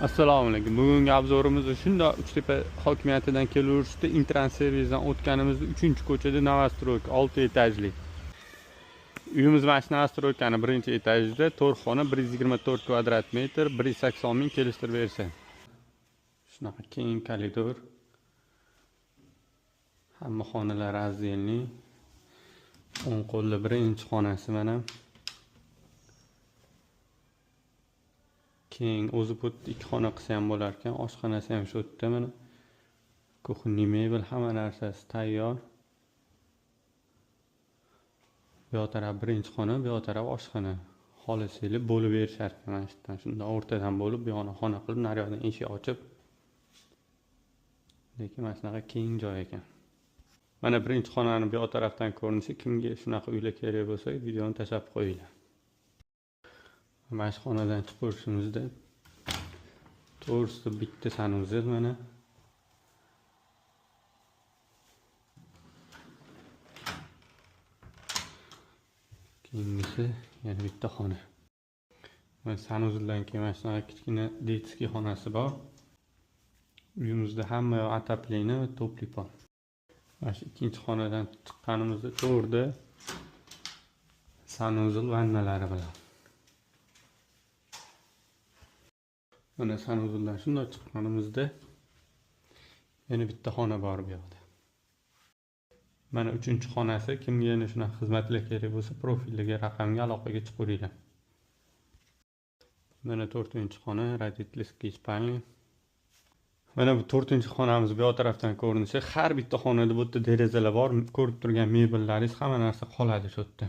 Assalomu alaykum. Bugungi obzorimiz shunda Uchtepa hokimiyatidan kelaverishda Intran servisidan o'tganimizda 3-ko'chada Novostroyka 6 etajli. Uyimiz mana shu Novostroykani 1-etajida 4 xona 124 kvadrat metr 180 ming kelishtirib bersa. Shunaqa keng koridor. Hamma xonalar azzelli. O'ng qo'lda 1-xonasi mana. Keyin o'zi bu 2 xona qilsa ham bo'lar ekan, oshxonasi ham shu yerda mana. Kuxni mebel hamma narsasi tayyor. Bu yoq taraf 1-xona, bu yoq taraf oshxona. Xolisili bo'lib berishar ekan mana shundan. Shunda o'rtadan bo'lib, bu yoqni xona qilib, naryoqdan eshik ochib. Lekin mana shunaqa keng joy ekan. Mana 1-xonani bu yoq tarafdan ko'rinishi, kimga shunaqa uylar kerak bo'lsa, videoni tashlab qo'yinglar. Mana shu xonadan chiqib ko'rishimizda to'g'risida bitta sanuzel mana. Keyingisi yana bitta xona. Mana sanuzeldan keyin mana shunaqa kichkina detskiy xonasi bor. Uyimizda hamma yoq ataplini va to'plik-pon. Mana shu 2-xonadan chiqqanimizda to'g'rida sanuzel vannalari bilan. Mana sanuzeldan shunday chiqqanimizda yana bitta xona bor bu yoqda. Mana 3-xonasi, kimga yana shunaqa xizmatlar kerak bo'lsa, profiliga raqamga aloqaga chiqaveringlar. Mana 4-xona, родительский spalni. Mana bu 4-xonamiz bu yoq tarafdan ko'rinishi, har bitta xonada bu yerda derazalar bor, ko'rib turgan mebellaringiz hamma narsa qoladi shu yerda.